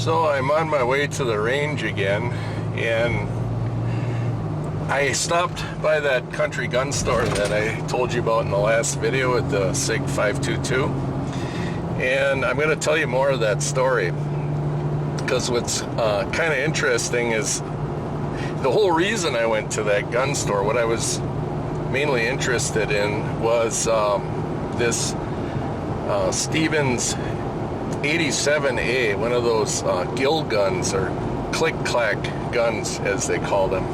So I'm on my way to the range again, and I stopped by that country gun store that I told you about in the last video with the SIG 522, and I'm going to tell you more of that story, because what's kind of interesting is the whole reason I went to that gun store. What I was mainly interested in was this Stevens 87A, one of those Gill guns, or Click-Clack guns as they call them.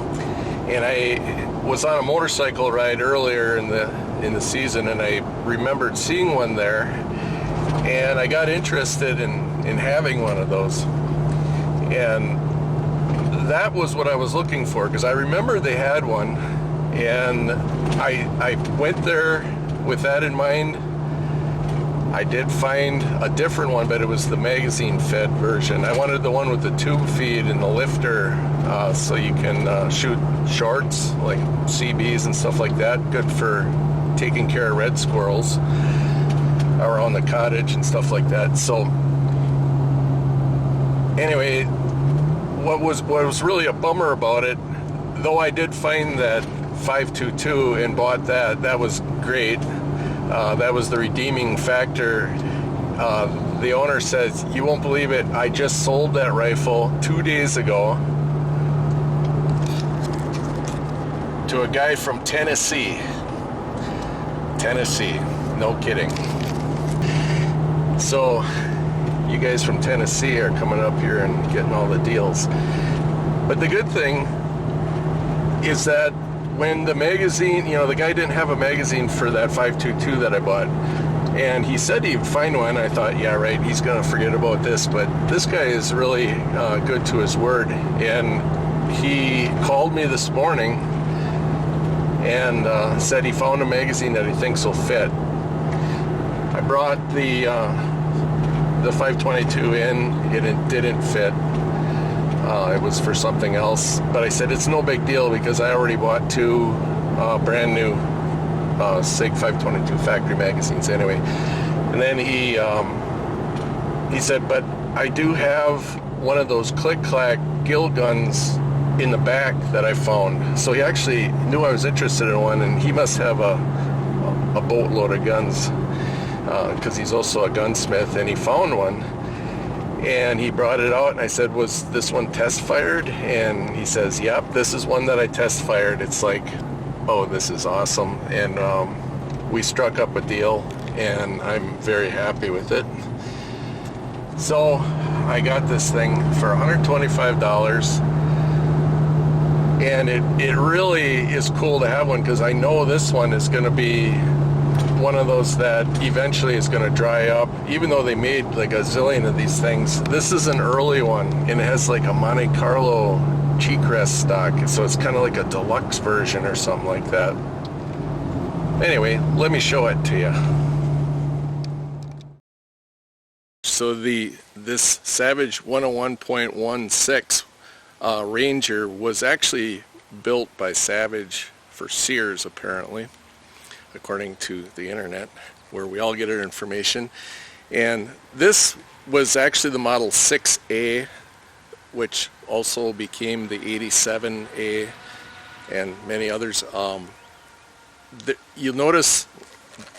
And I was on a motorcycle ride earlier in the season, and I remembered seeing one there, and I got interested in having one of those. And that was what I was looking for, because I remember they had one, and I went there with that in mind. I did find a different one, but it was the magazine-fed version. I wanted the one with the tube feed and the lifter, so you can shoot shorts like CBs and stuff like that. Good for taking care of red squirrels around the cottage and stuff like that. So anyway, what was really a bummer about it, though I did find that 522 and bought that, that was great. That was the redeeming factor. The owner says, you won't believe it, I just sold that rifle 2 days ago to a guy from Tennessee. No kidding. So you guys from Tennessee are coming up here and getting all the deals. But the good thing is that when the magazine, the guy didn't have a magazine for that 522 that I bought, and he said he'd find one. I thought, yeah, right, he's gonna forget about this, but this guy is really good to his word, and he called me this morning and said he found a magazine that he thinks will fit. I brought the 522 in, it didn't fit. It was for something else, but I said it's no big deal because I already bought two brand new SIG 522 factory magazines anyway. And then he said, but I do have one of those Click-Clack Gill guns in the back that I found. So he actually knew I was interested in one, and he must have a boatload of guns because he's also a gunsmith, and he found one. And he brought it out, and I said, was this one test fired? And he says, yep, this is one that I test fired. It's like, oh, this is awesome. And we struck up a deal, and I'm very happy with it. So I got this thing for $125, and it really is cool to have one, because I know this one is going to be one of those that eventually is going to dry up. Even though they made like a zillion of these things, this is an early one, and it has like a Monte Carlo cheek rest stock, so it's kind of like a deluxe version or something like that. Anyway, let me show it to you. So this Savage 101.16 Ranger was actually built by Savage for Sears, apparently, according to the internet, where we all get our information. And this was actually the model 6A, which also became the 87A and many others. You'll notice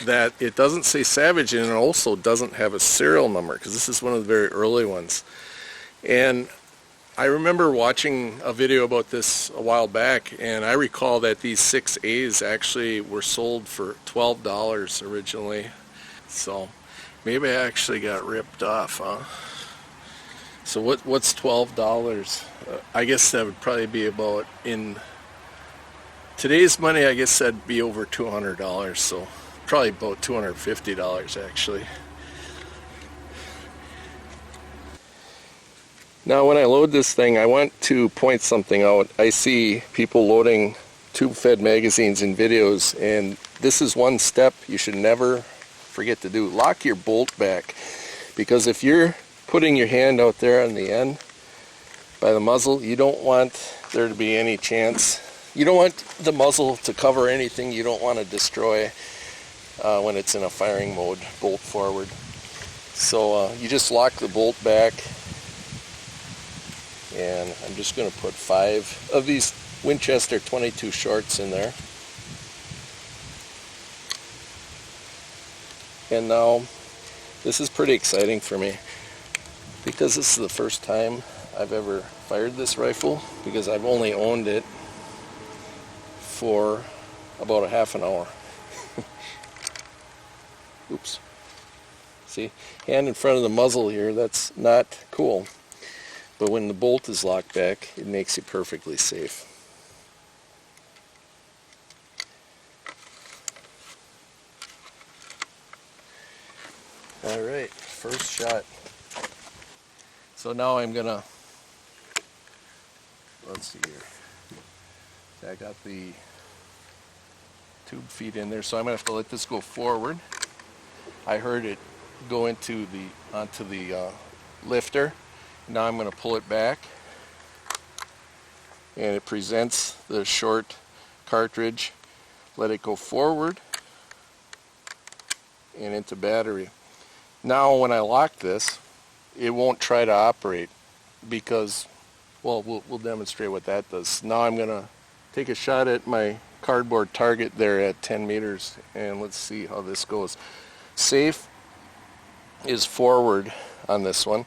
that it doesn't say Savage, and it also doesn't have a serial number, because this is one of the very early ones. And I remember watching a video about this a while back, and I recall that these 6As actually were sold for $12 originally. So maybe I actually got ripped off, huh? So what's $12? I guess that would probably be about, in today's money, I guess that'd be over $200, so probably about $250 actually. Now when I load this thing, I want to point something out. I see people loading tube-fed magazines in videos, and this is one step you should never forget to do. Lock your bolt back, because if you're putting your hand out there on the end by the muzzle, you don't want there to be any chance. You don't want the muzzle to cover anything you don't want to destroy when it's in a firing mode, bolt forward. So you just lock the bolt back and I'm just going to put 5 of these Winchester 22 shorts in there. And now this is pretty exciting for me because this is the first time I've ever fired this rifle, because I've only owned it for about a half an hour. Oops. See, hand in front of the muzzle here, that's not cool. But when the bolt is locked back, it makes you perfectly safe. Alright, first shot. So now I'm gonna, let's see here. I got the tube feed in there, so I'm gonna have to let this go forward. I heard it go onto the lifter. Now I'm going to pull it back, and it presents the short cartridge. Let it go forward and into battery. Now when I lock this, it won't try to operate because, well, we'll demonstrate what that does. Now I'm going to take a shot at my cardboard target there at 10 meters, and let's see how this goes. Safe is forward on this one.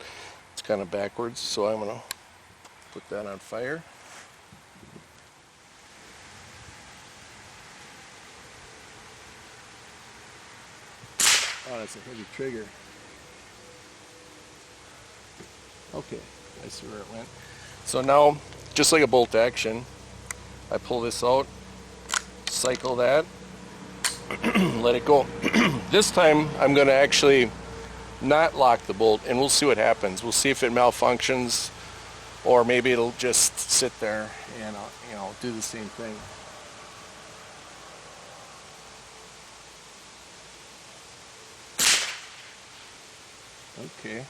It's kind of backwards, so I'm going to put that on fire. Oh, that's a heavy trigger. Okay, I see where it went. So now, just like a bolt action, I pull this out, cycle that, let it go. This time I'm going to actually not lock the bolt, and we'll see what happens. We'll see if it malfunctions, or maybe it'll just sit there and do the same thing. Okay,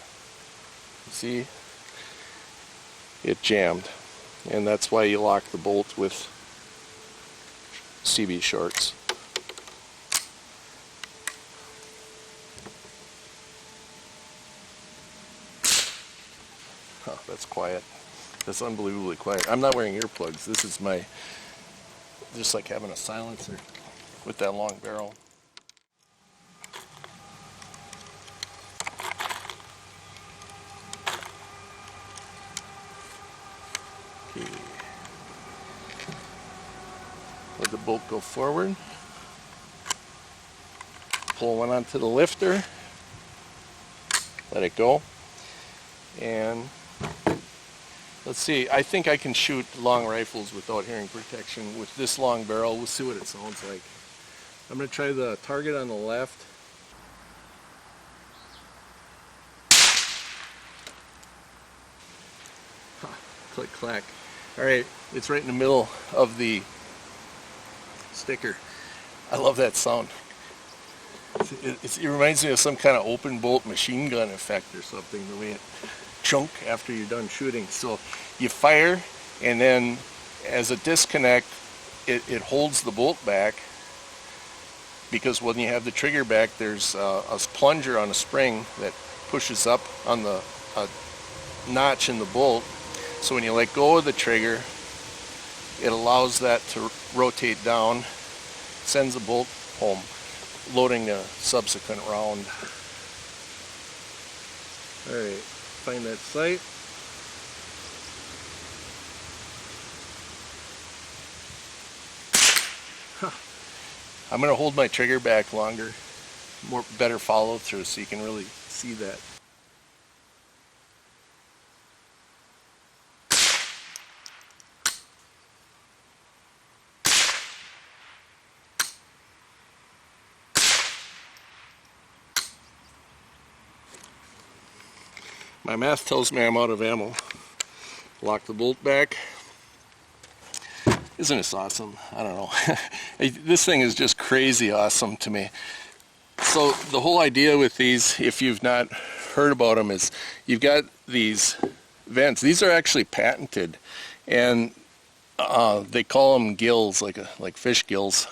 see, it jammed, and that's why you lock the bolt with CB shorts. Oh, that's quiet. That's unbelievably quiet. I'm not wearing earplugs. This is my, just like having a silencer with that long barrel. Okay. Let the bolt go forward. Pull one onto the lifter. Let it go. And let's see, I think I can shoot long rifles without hearing protection with this long barrel. We'll see what it sounds like. I'm going to try the target on the left. Click-clack. Alright, it's right in the middle of the sticker. I love that sound. It reminds me of some kind of open bolt machine gun effect or something, the way it chunk after you're done shooting. So you fire, and then as a disconnect, it holds the bolt back, because when you have the trigger back, there's a plunger on a spring that pushes up on the notch in the bolt. So when you let go of the trigger, it allows that to rotate down, sends the bolt home, loading a subsequent round. Alright, find that sight. I'm going to hold my trigger back longer, better follow through, so you can really see that. My math tells me I'm out of ammo. Lock the bolt back. Isn't this awesome? I don't know. This thing is just crazy awesome to me. So the whole idea with these, if you've not heard about them, is you've got these vents. These are actually patented, and they call them gills, like fish gills.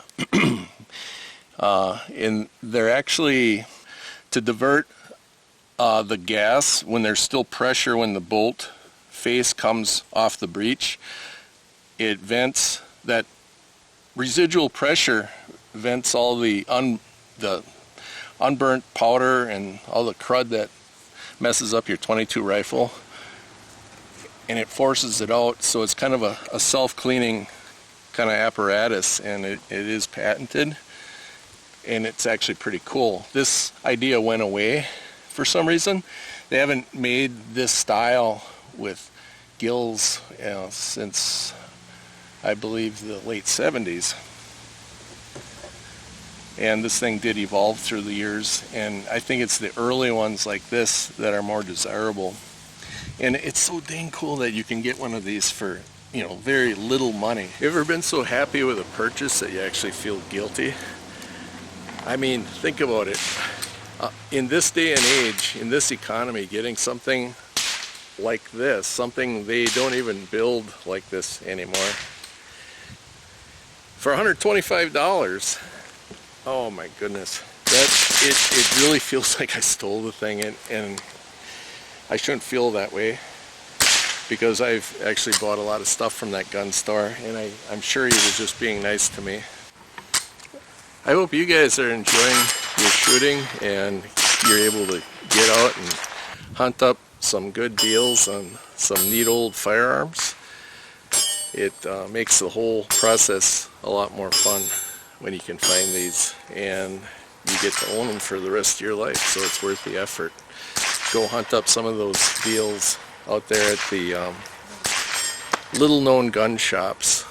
And they're actually to divert the gas when there's still pressure when the bolt face comes off the breech, it vents, that residual pressure vents all the unburnt powder and all the crud that messes up your .22 rifle, and it forces it out. So it's kind of a self-cleaning kind of apparatus, and it is patented, and it's actually pretty cool. This idea went away for some reason. They haven't made this style with Gills since I believe the late 70s. And this thing did evolve through the years, and I think it's the early ones like this that are more desirable. And it's so dang cool that you can get one of these for, you know, very little money. You ever been so happy with a purchase that you actually feel guilty? I mean, think about it. In this day and age, in this economy, getting something like this, something they don't even build like this anymore, for $125, oh my goodness, it really feels like I stole the thing, and I shouldn't feel that way, because I've actually bought a lot of stuff from that gun store, and I'm sure he was just being nice to me. I hope you guys are enjoying your shooting and you're able to get out and hunt up some good deals on some neat old firearms. It makes the whole process a lot more fun when you can find these, and you get to own them for the rest of your life, so it's worth the effort. Go hunt up some of those deals out there at the little known gun shops.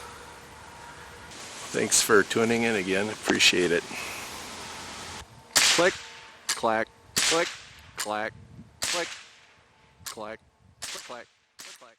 Thanks for tuning in again, appreciate it. Click, clack, click, clack, click, clack, click, clack, click, clack.